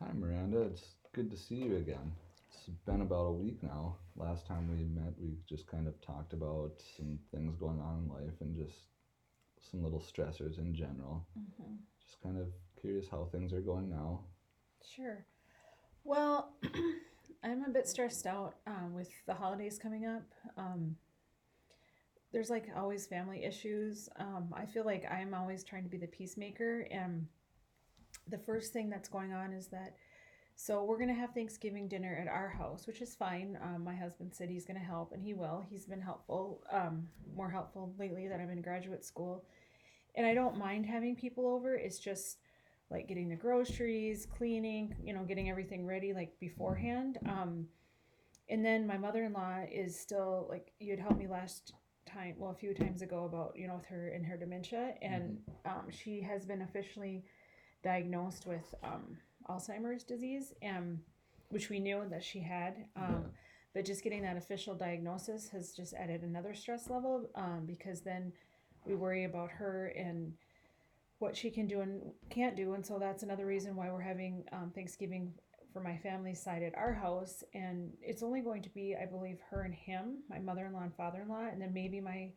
Hi, Miranda. It's good to see you again. It's been about a week now. Last time we met, we just kind of talked about some things going on in life and just some little stressors in general. Hmm. Just kind of curious how things are going now. Sure. Well, I'm a bit stressed out with the holidays coming up. Um, there's like always family issues. I feel like I'm always trying to be the peacemaker. And the first thing that's going on is that, so we're going to have Thanksgiving dinner at our house, which is fine. My husband said he's going to help, and he will. He's been helpful, more helpful lately that I'm in graduate school. And I don't mind having people over. It's just like getting the groceries, cleaning, getting everything ready like Mm-hmm. beforehand. And then my mother in law is still like you had helped me last time, well, a few times ago about with her and her dementia, Mm-hmm. and she has been officially diagnosed with Alzheimer's disease, which we knew that she had. Yeah. But just getting that official diagnosis has just added another stress level because then we worry about her and what she can do and can't do. And so that's another reason why we're having Thanksgiving for my family's side at our house. And it's only going to be, I believe, her and him, my mother in law and father in law, and then maybe my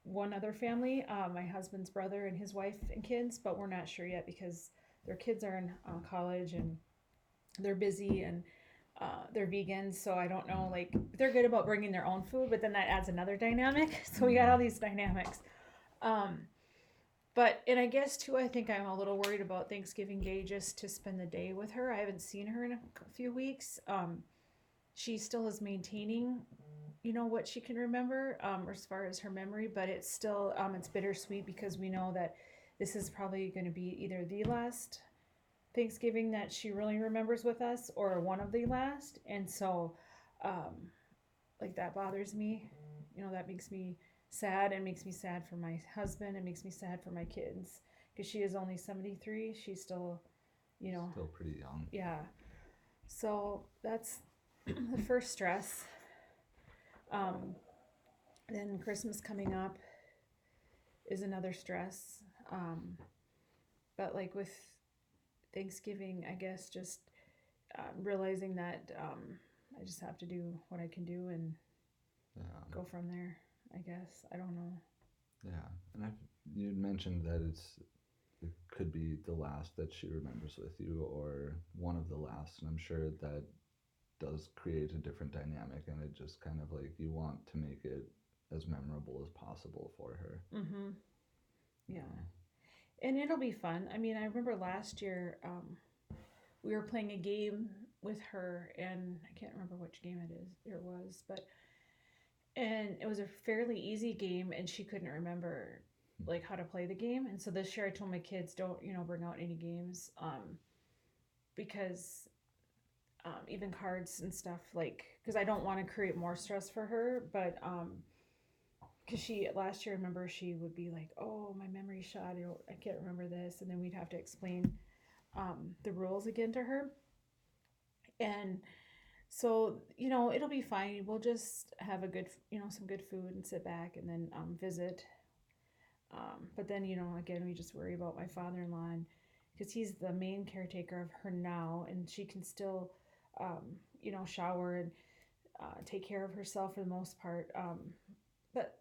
one other family, my husband's brother and his wife and kids. But we're not sure yet because their kids are in college and they're busy and they're vegans. So I don't know, like, they're good about bringing their own food, but then that adds another dynamic. So we got Mm-hmm. all these dynamics. Um, but and I guess too, I think I'm a little worried about Thanksgiving Day just to spend the day with her. I haven't seen her in a few weeks. She still is maintaining, what she can remember, as far as her memory, but it's still it's bittersweet because we know that this is probably going to be either the last Thanksgiving that she really remembers with us or one of the last, and so um, like that bothers me. That makes me sad and makes me sad for my husband. It makes me sad for my kids because she is only 73. She's still, you know, Still pretty young. yeah. So that's the first stress. Um, then Christmas coming up is another stress. Um, but like with Thanksgiving, I guess just realizing that I just have to do what I can do and Yeah. go from there. I guess I don't know. Yeah. And you mentioned that it could be the last that she remembers with you or one of the last, and I'm sure that does create a different dynamic, and it just kind of like you want to make it as memorable as possible for her. Mm-hmm. Yeah. Yeah. And it'll be fun. I mean, I remember last year we were playing a game with her, and I can't remember which game it was, but and it was a fairly easy game, and she couldn't remember like how to play the game. And so this year I told my kids don't bring out any games because even cards and stuff like because I don't want to create more stress for her, but because she last year, I remember she would be like, "Oh, my memory shot. I can't remember this," and then we'd have to explain the rules again to her. And so it'll be fine. We'll just have a good some good food and sit back and then visit. But then again we just worry about my father-in-law because he's the main caretaker of her now, and she can still shower and take care of herself for the most part. But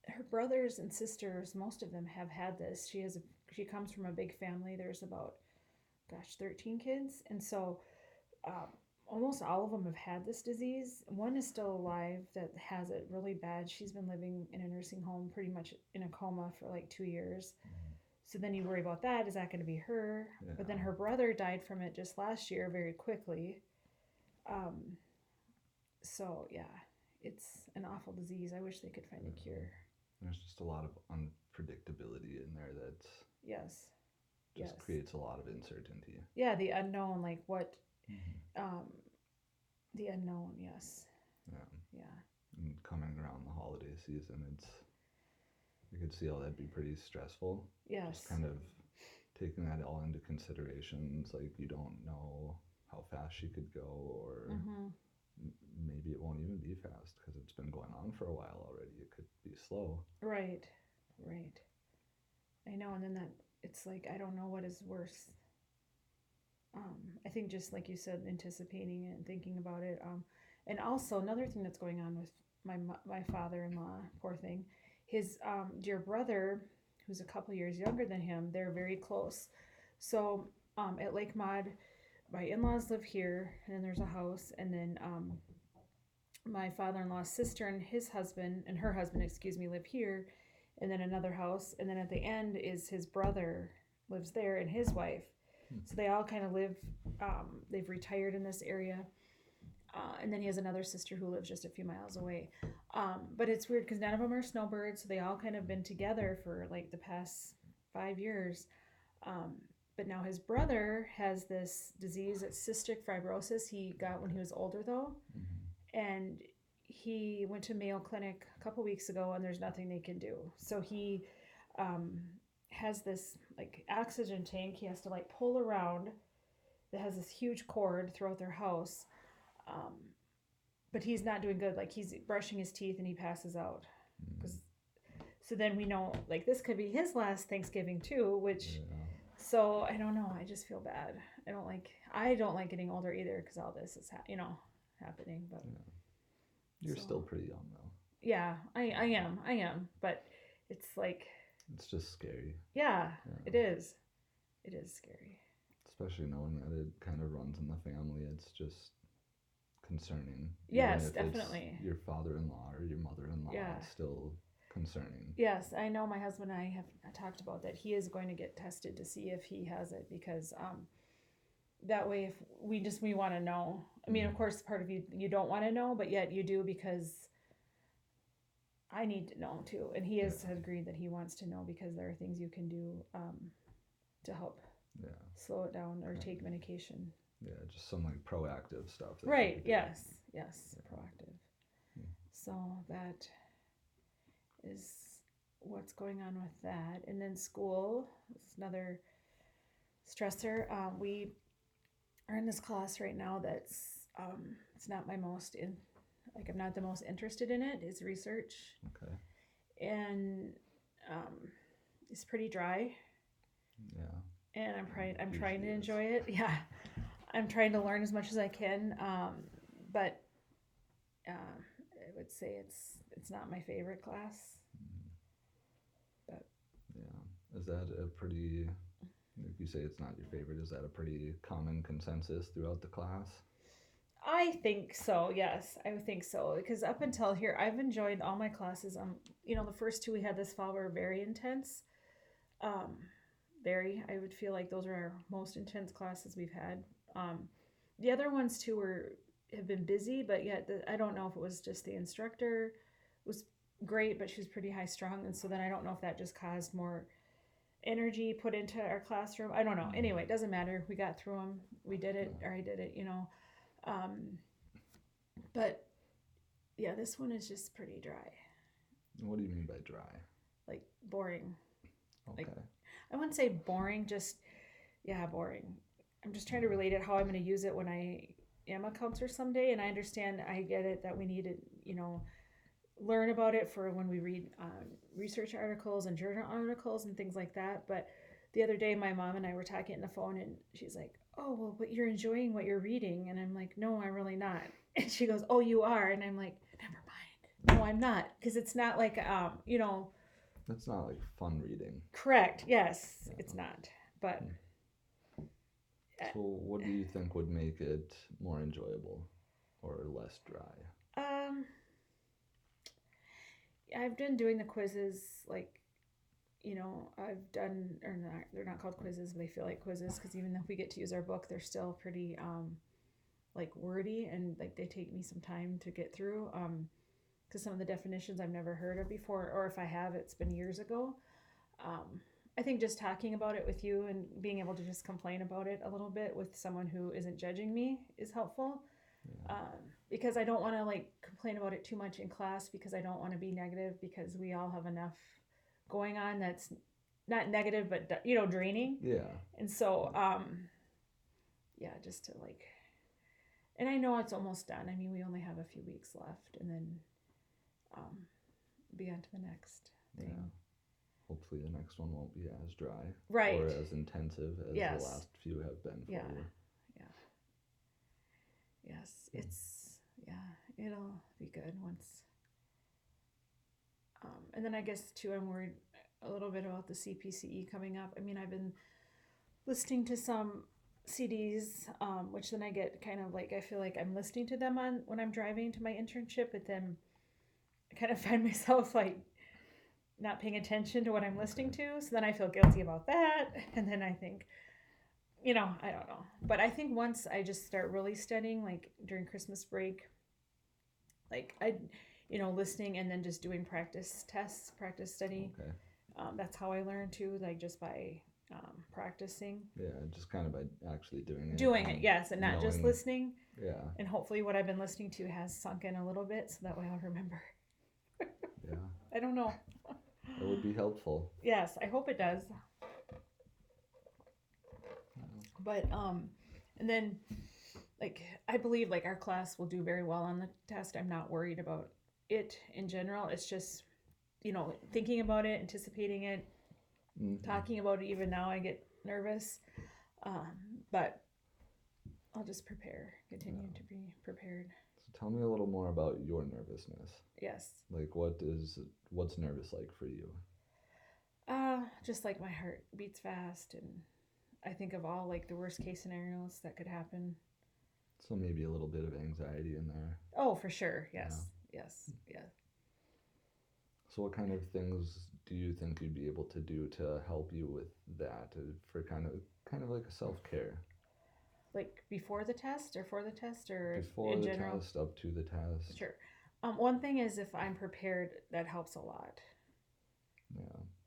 her brothers and sisters, most of them have had this. She comes from a big family. There's about 13 kids, and so um, almost all of them have had this disease. One is still alive that has it really bad. She's been living in a nursing home, pretty much in a coma for like 2 years. So then you worry about that. Is that going to be her? Yeah. But then her brother died from it just last year, very quickly. Um, so yeah, it's an awful disease. I wish they could find a Yeah. cure. There's just a lot of unpredictability in there that Yes, just yes, creates a lot of uncertainty. yeah. The unknown, like what, Mm-hmm. um, the unknown. Yes, Yeah. yeah, And coming around the holiday season, you could see how that'd be pretty stressful. Just yes. kind of taking that all into consideration. It's like you don't know how fast she could go, or Mm-hmm. maybe it won't even be fast because it's been going on for a while already. It could be slow. Right, right. I know, and then that it's like I don't know what is worse. I think just like you said, anticipating it and thinking about it. And also another thing that's going on with my father-in-law, poor thing, his dear brother, who's a couple years younger than him, they're very close. So at Lake Maud, my in-laws live here, and then there's a house, and then my father-in-law's sister and his husband and her husband, excuse me, live here, and then another house, and then at the end is his brother lives there and his wife. So they all kind of live. They've retired in this area, and then he has another sister who lives just a few miles away. But it's weird because none of them are snowbirds, so they all kind of been together for like the past 5 years. But now his brother has this disease, it's cystic fibrosis. He got when he was older though, and he went to Mayo Clinic a couple weeks ago, and there's nothing they can do. So he has this like oxygen tank he has to like pull around that has this huge cord throughout their house. But he's not doing good. Like he's brushing his teeth and he passes out. So then we know like this could be his last Thanksgiving too, which so I don't know. I just feel bad. I don't like getting older either because all this is happening. But you're still pretty young though. Yeah, I am. But it's like it's just scary. Yeah, it is. It is scary. Especially knowing that it kind of runs in the family. It's just concerning. Yes, definitely. Your father-in-law or your mother-in-law, it's still concerning. Yes, I know my husband and I have talked about that. He is going to get tested to see if he has it because that way if we want to know. I mean, of course, part of you don't want to know, but yet you do because I need to know too. And he has agreed that he wants to know because there are things you can do to help slow it down or take medication. Yeah, just some like proactive stuff. Right, yes, proactive. So that is what's going on with that. And then school is another stressor. We are in this class right now that's it's not my most I'm not the most interested in it. It's research. Okay. And it's pretty dry. Yeah. And I'm trying to enjoy it. Yeah. I'm trying to learn as much as I can. But I would say it's not my favorite class. But yeah. Is that a pretty, if you say it's not your favorite, is that a pretty common consensus throughout the class? I think so, yes. I would think so. Because up until here, I've enjoyed all my classes. The first two we had this fall were very intense. I would feel like those are our most intense classes we've had. The other ones too have been busy, but yet I don't know if it was just the instructor was great, but she was pretty high strung, and so then I don't know if that just caused more energy put into our classroom. I don't know. Anyway, it doesn't matter. We got through them. We did it, or I did it. But yeah, this one is just pretty dry. What do you mean by dry? Like boring. Okay. Like, I wouldn't say boring, just boring. I'm just trying to relate it how I'm going to use it when I am a counselor someday, and I get it that we need to, learn about it for when we read research articles and journal articles and things like that. But the other day, my mom and I were talking on the phone, and she's like, "Oh, well, but you're enjoying what you're reading," and I'm like, "No, I'm really not." And she goes, "Oh, you are," and I'm like, "Never mind. No, I'm not," because it's not like It's not like fun reading. Correct. Yes, it's not. But so, what do you think would make it more enjoyable or less dry? I've been doing the quizzes, like, I've done, or not, they're not called quizzes, but they feel like quizzes because even if we get to use our book, they're still pretty, like, wordy, and, like, they take me some time to get through, because some of the definitions I've never heard of before, or if I have, it's been years ago. I think just talking about it with you and being able to just complain about it a little bit with someone who isn't judging me is helpful. Yeah. Because I don't want to like complain about it too much in class because I don't want to be negative because we all have enough going on that's not negative but draining. Yeah. And so just to like, and I know it's almost done. I mean, we only have a few weeks left and then be on to the next thing. Yeah. Hopefully the next one won't be as dry. Right. Or as intensive as the last few have been for you. Yeah. Yes, it's yeah, it'll be good once. And then I guess too, I'm worried a little bit about the CPCE coming up. I mean, I've been listening to some CDs, which then I get kind of like I feel like I'm listening to them on when I'm driving to my internship, but then I kind of find myself like not paying attention to what I'm listening Okay. to. So then I feel guilty about that, and then I think, I don't know. But I think once I just start really studying, like during Christmas break, like listening and then just doing practice tests, practice study. Okay. That's how I learn too, like just by practicing. Yeah, just kind of by actually doing it Doing it, and yes, and not just knowing. listening. Yeah. And hopefully, what I've been listening to has sunk in a little bit, so that way I'll remember. Yeah. I don't know. That would be helpful. Yes, I hope it does. Yeah. But and then like I believe like our class will do very well on the test. I'm not worried about it in general. It's just thinking about it, anticipating it, Mm-hmm. talking about it. Even now, I get nervous. Um, but I'll just continue Yeah. to be prepared. So tell me a little more about your nervousness. Yes. Like, what's nervous like for you? Just like my heart beats fast, and I think of all like the worst case scenarios that could happen. So maybe a little bit of anxiety in there. Oh, for sure. Yeah. Yes. Yes. Yeah. So what kind of things do you think you'd be able to do to help you with that for kind of like a self-care Like before the test or for the test or before in the general? test, up to the test? Sure. One thing is if I'm prepared, that helps a lot. Yeah.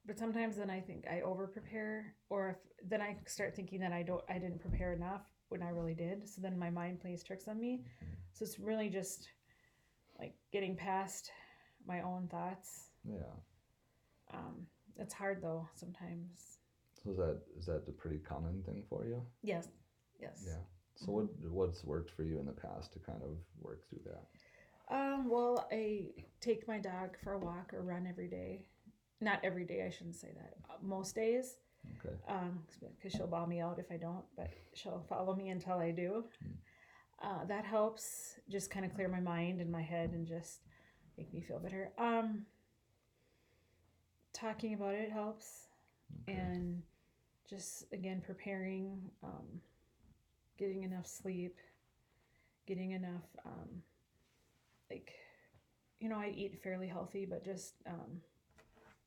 But sometimes then I think I over prepare, or if then I start thinking that I didn't prepare enough when I really did. So then my mind plays tricks on me. Mhm. So it's really just like getting past my own thoughts. Yeah. Um, it's hard though sometimes. So is that a pretty common thing for you? Yes, yes. Yeah. So Mm-hmm. what's worked for you in the past to kind of work through that? Well, I take my dog for a walk or run every day. Not every day, I shouldn't say that. Most days, Okay. because she'll bawl me out if I don't, but she'll follow me until I do. Mm. That helps just kind of clear my mind and my head and just make me feel better. Talking about it helps, Okay. and just again preparing, getting enough sleep, getting enough, like, I eat fairly healthy, but just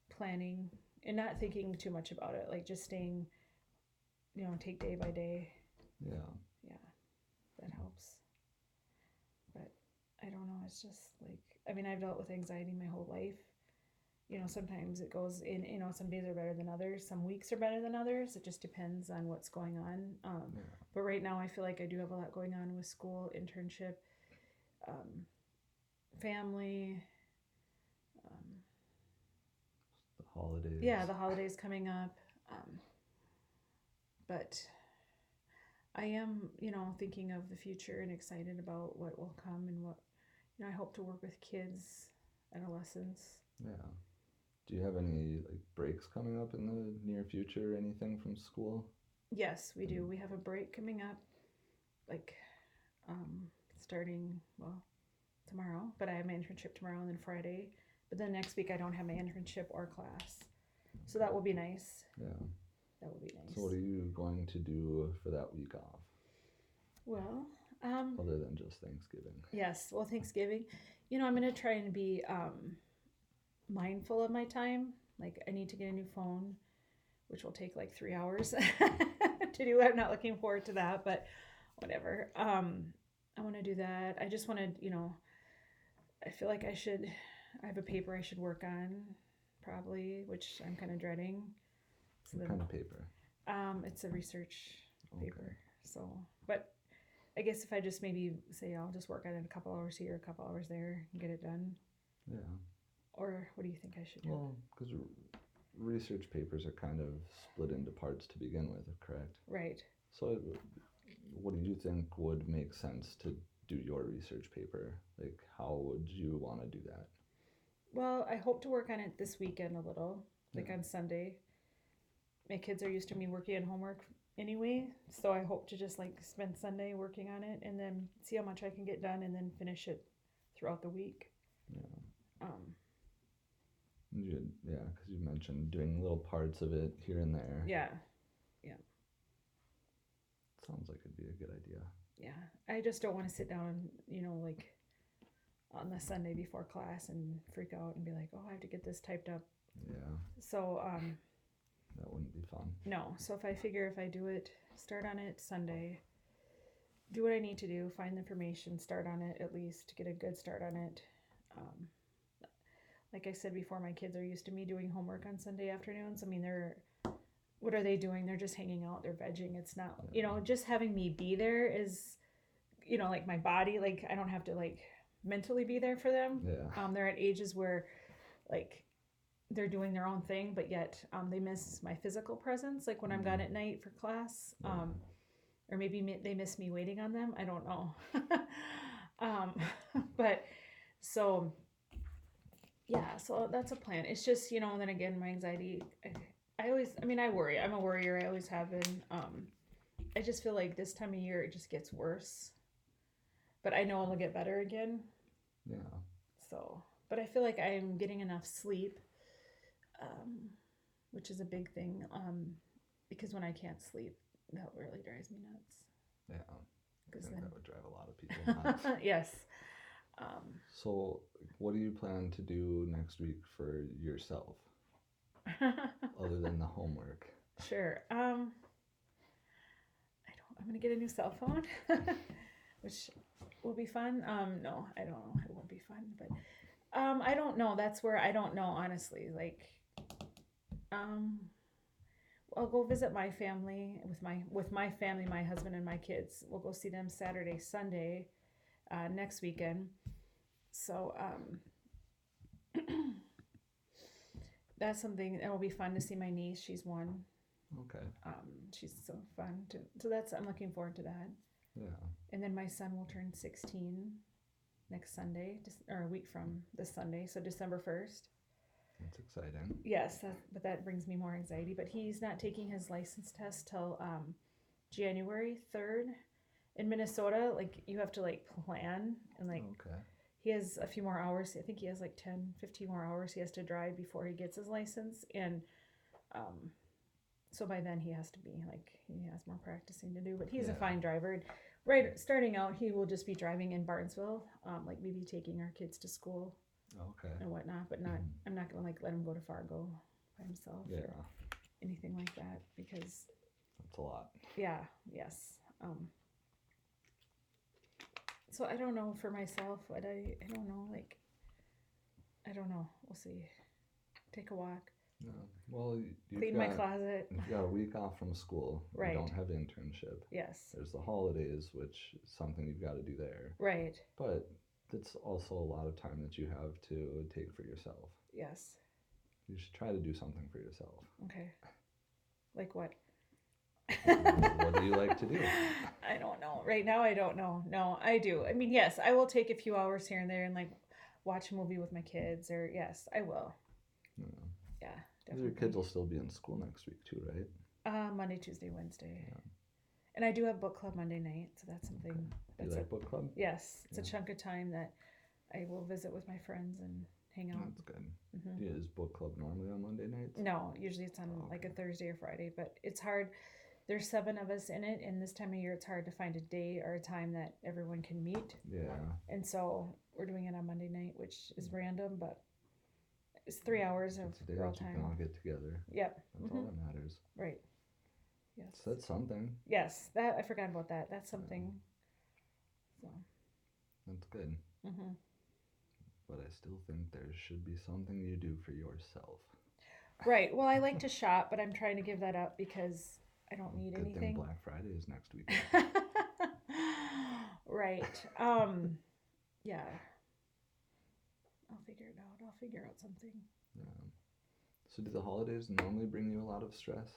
planning and not thinking too much about it, like just staying, take day by day. Yeah. Yeah, that helps. But I don't know. It's just like, I mean, I've dealt with anxiety my whole life. Sometimes it goes in, some days are better than others. Some weeks are better than others. It just depends on what's going on. Yeah. But right now, I feel like I do have a lot going on with school, internship, um, family. Um, The holidays. yeah, the holidays coming up. But I am, thinking of the future and excited about what will come and what, I hope to work with kids, adolescents. Yeah. Do you have any like breaks coming up in the near future? Anything from school? Yes, we do. And We have a break coming up, like um, starting, well, tomorrow, but I have my internship tomorrow and then Friday. But then next week I don't have my internship or class. So that will be nice. yeah. That will be nice. So what are you going to do for that week off, Well, other than just Thanksgiving? yes, well, Thanksgiving, I'm going to try and be mindful of my time. Like, I need to get a new phone, which will take like 3 hours to do. I'm not looking forward to that, but whatever. I want to do that. I just want to, I feel like I have a paper I should work on, probably, which I'm kind of dreading. So What kind of paper? It's a research Okay. paper. So, but I guess if I just maybe say I'll just work on it a couple hours here, a couple hours there, and get it done. Yeah. Or what do you think I should do? Well, because research papers are kind of split into parts to begin with, correct? Right. So, what do you think would make sense to do your research paper? Like, how would you want to do that? Well, I hope to work on it this weekend a little, like Yeah. on Sunday. My kids are used to me working on homework anyway. So I hope to just like spend Sunday working on it and then see how much I can get done and then finish it throughout the week. Yeah. Um, Yeah, because you mentioned doing little parts of it here and there. yeah, Sounds like it'd be a good idea. yeah. I just don't want to sit down, like on the Sunday before class and freak out and be like, oh, I have to get this typed up. Yeah. So, That wouldn't be fun. no. So if I do it, start on it Sunday, do what I need to do, find the information, start on it at least, get a good start on it. Um, like I said before, my kids are used to me doing homework on Sunday afternoons. I mean, what are they doing? They're just hanging out, they're vegging. It's not, just having me be there is, like my body, like I don't have to like mentally be there for them. Yeah. They're at ages where like they're doing their own thing, but yet they miss my physical presence. Like when I'm gone at night for class, or maybe they miss me waiting on them. I don't know. But so yeah, so that's a plan. It's just, then again, my anxiety, I worry. I'm a worrier. I always have been. I just feel like this time of year, it just gets worse. But I know it'll get better again. Yeah. So, but I feel like I'm getting enough sleep, which is a big thing. Because when I can't sleep, that really drives me nuts. Yeah. I think then that would drive a lot of people nuts. yes. So, what do you plan to do next week for yourself, other than the homework? Sure. I'm gonna get a new cell phone, which will be fun. No, I don't know. It won't be fun, but I don't know. That's where I don't know honestly. Like, I'll go visit my family with my family, my husband and my kids. We'll go see them Saturday, Sunday, next weekend. So that's something that will be fun to see my niece. She's 1. Okay. She's so fun. I'm looking forward to that. Yeah. And then my son will turn 16 next Sunday, or a week from this Sunday, so December 1st. That's exciting. Yes, but that brings me more anxiety. But he's not taking his license test till January 3rd. In Minnesota, like you have to like plan and like Okay. he has a few more hours. I think he has like 10, 15 more hours he has to drive before he gets his license. And so by then he has more practicing to do. But he's a fine driver. Right, starting out, he will just be driving in Barnesville, like maybe taking our kids to school. Okay. And whatnot, but not. I'm not gonna like let him go to Fargo by himself or anything like that because that's a lot. Yeah. Yes. So I don't know for myself. What I don't know. Like I don't know. We'll see. Take a walk. Yeah. Well, clean my closet. You've got a week off from school. Right. You don't have internship. Yes. There's the holidays, which is something you've got to do there. Right. But it's also a lot of time that you have to take for yourself. Yes. You should try to do something for yourself. Okay. Like what? What do you like to do? I don't know. Right now, I don't know. No, I do. I mean, yes, I will take a few hours here and there and like watch a movie with my kids, or yes, I will. Yeah, definitely. Your kids will still be in school next week too, right? Monday, Tuesday, Wednesday. Yeah. And I do have book club Monday night, so that's something. Okay. That's you like book club? Yes, it's a chunk of time that I will visit with my friends and hang out. That's good. Mm-hmm. Is book club normally on Monday nights? No, usually it's on like a Thursday or Friday, but it's hard. There's 7 of us in it, and this time of year it's hard to find a day or a time that everyone can meet. Yeah. And so we're doing it on Monday night, which is random, but it's 3 hours of girl time. You can all get together. Yep. That's all that matters. Right. Yes. So that's something. Yes, that I forgot about that. That's something. So. That's good. Mm-hmm. But I still think there should be something you do for yourself. Right. Well, I like to shop, but I'm trying to give that up because I don't need Good anything. Thing Black Friday is next week. Right. Yeah. I'll figure it out. I'll figure out something. Yeah. So do the holidays normally bring you a lot of stress?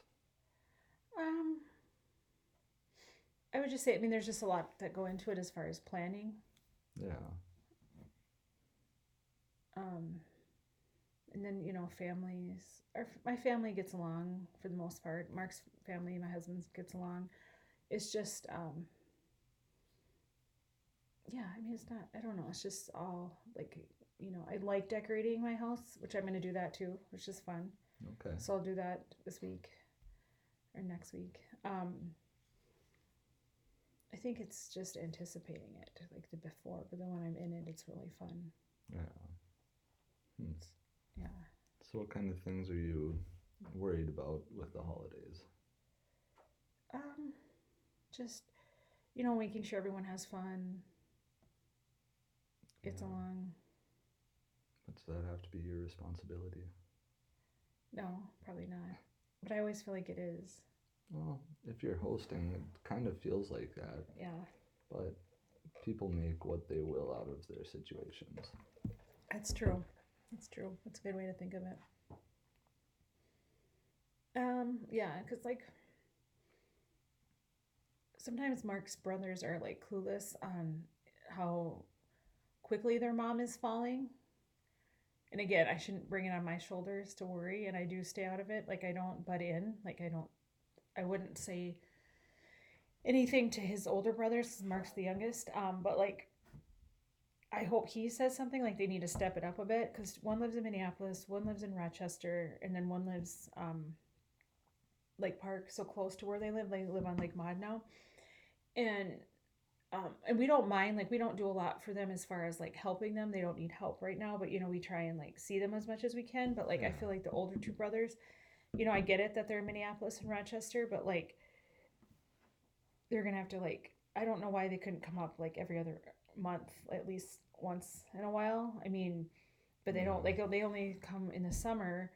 I would just say, I mean, there's just a lot that go into it as far as planning. Yeah. And then families. My family gets along for the most part. Mark's family, my husband's gets along. It's just yeah. I mean, it's not. I don't know. It's just all like I like decorating my house, which I'm going to do that too, which is fun. Okay. So I'll do that this week or next week. I think it's just anticipating it, like the before, but then when I'm in it, it's really fun. Yeah. Hmm. Yeah. So, what kind of things are you worried about with the holidays? Um, just making sure everyone has fun, gets Yeah. along. But does that have to be your responsibility? No, probably not. But I always feel like it is. Well, if you're hosting, it kind of feels like that. Yeah, But people make what they will out of their situations. that's true. That's true. That's a good way to think of it. Yeah, because like sometimes Mark's brothers are like clueless on how quickly their mom is falling. And again, I shouldn't bring it on my shoulders to worry, and I do stay out of it. Like I don't butt in. Like I wouldn't say anything to his older brothers because Mark's the youngest. But like I hope he says something like they need to step it up a bit because one lives in Minneapolis, one lives in Rochester, and then one lives Lake Park, so close to where they live. They live on Lake Maud now, and and we don't mind, like we don't do a lot for them as far as like helping them. They don't need help right now, but we try and like see them as much as we can. But like I Yeah. feel like the older two brothers, I get it that they're in Minneapolis and Rochester, but like they're gonna have to like I don't know why they couldn't come up like every other month, at least once in a while. I mean, but they don't Yeah. like they only come in the summer,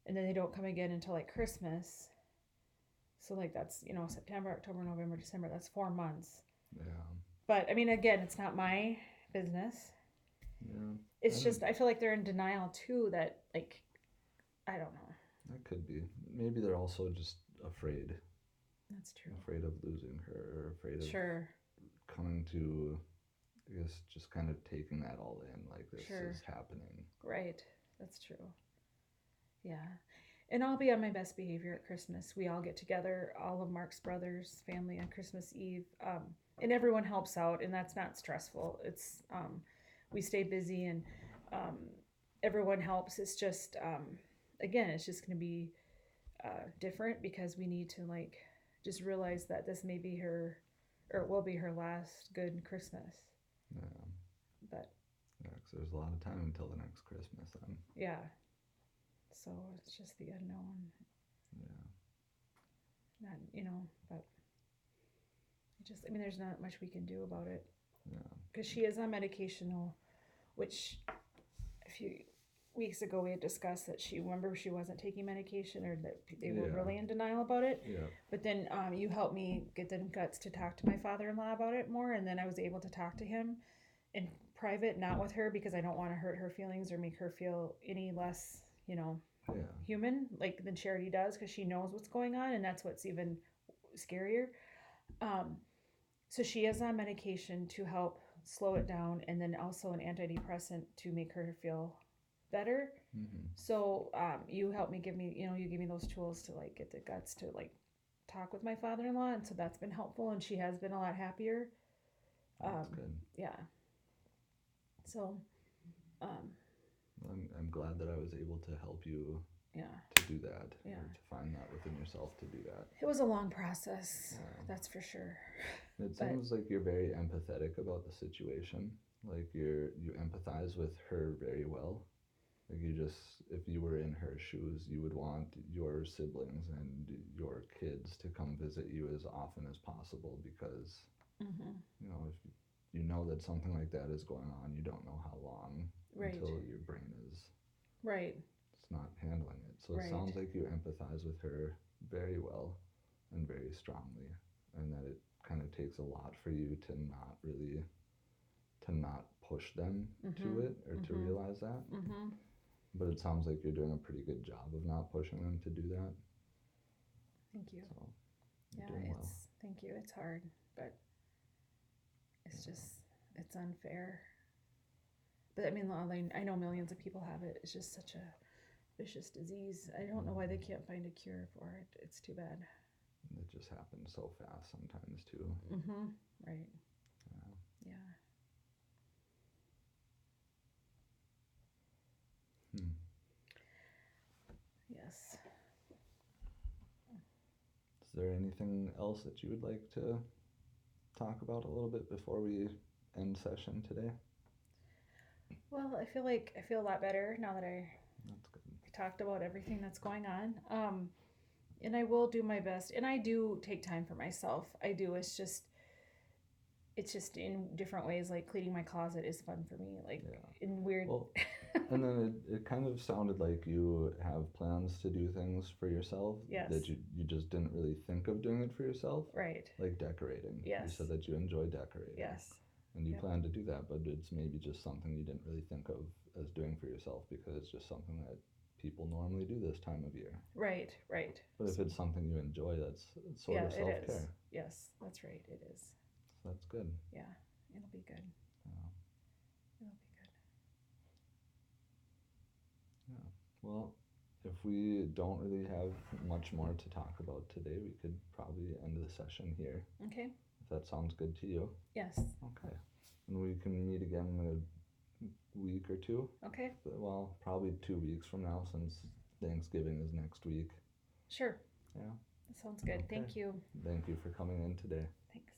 and then they don't come again until like Christmas. So like that's September, October, November, December. That's 4 months. Yeah. But I mean, again, it's not my business. Yeah. It's And just I feel like they're in denial too. That like I don't know. that could be. Maybe they're also just afraid. That's true. Afraid of losing her, or afraid of Sure. coming to, I guess, just kind of taking that all in, like this Sure. is happening. Right. That's true. Yeah. And I'll be on my best behavior at Christmas. We all get together, all of Mark's brothers' family on Christmas Eve, and everyone helps out, and that's not stressful. It's we stay busy, and um, everyone helps. It's just again, it's just going to be different because we need to like just realize that this may be her, or it will be her last good Christmas. Yeah. But Yeah, 'cause there's a lot of time until the next Christmas then. yeah, so it's just the unknown. Yeah. Not but I mean, there's not much we can do about it Yeah. because she is on medication, which a few weeks ago we had discussed that she wasn't taking medication or that they were Yeah. really in denial about it. Yeah. But then you helped me get the guts to talk to my father-in-law about it more, and then I was able to talk to him in private, not with her because I don't want to hurt her feelings or make her feel any less, Yeah. human like than Charity does because she knows what's going on, and that's what's even scarier. Um, so she is on medication to help slow it down, and then also an antidepressant to make her feel better. Mm-hmm. So you helped me you give me those tools to like get the guts to like talk with my father-in-law, and so that's been helpful, and she has been a lot happier. That's good. Yeah. So, I'm glad that I was able to help you yeah, to do that, yeah. or to find that within yourself to do that. It was a long process, Yeah. that's for sure. It But- seems like you're very empathetic about the situation. Like you empathize with her very well. Like if you were in her shoes, you would want your siblings and your kids to come visit you as often as possible because Mhm. if you know that something like that is going on, you don't know how long Right. until your brain is Right. it's not handling it. So Right. it sounds like you empathize with her very well and very strongly, and that it kind of takes a lot for you to not push them to it or to realize that. Mhm. But it sounds like you're doing a pretty good job of not pushing them to do that. Thank you. So you're Yeah, doing well. thank you. It's hard, but it's just it's unfair. But I mean, I know millions of people have it. It's just such a vicious disease. I don't know why they can't find a cure for it. It's too bad. It just happens so fast sometimes too. Mm-hmm. Right. Yeah. Yeah. Hmm. Yes. Is there anything else that you would like to talk about a little bit before we end session today? Well, I feel like I feel a lot better now that I That's good. talked about everything that's going on. And I will do my best. And I do take time for myself. I do. It's just in different ways. Like cleaning my closet is fun for me. Like Yeah. in weird. Well, and then it kind of sounded like you have plans to do things for yourself Yes. that you just didn't really think of doing it for yourself. Right. Like decorating. Yes. You said that you enjoy decorating. Yes. And you Yep. plan to do that, but it's maybe just something you didn't really think of as doing for yourself because it's just something that people normally do this time of year. Right. Right. But if it's something you enjoy, that's sort of self-care. It is. Yes, that's right. It is. So that's good. Yeah, it'll be good. Yeah. It'll be good. Yeah. Well, if we don't really have much more to talk about today, we could probably end the session here. Okay. If that sounds good to you. Yes. Okay. And we can meet again in a week or two. Okay. Well, probably 2 weeks from now since Thanksgiving is next week. Sure. Yeah. That sounds good. Okay. Thank you. Thank you for coming in today. Thanks.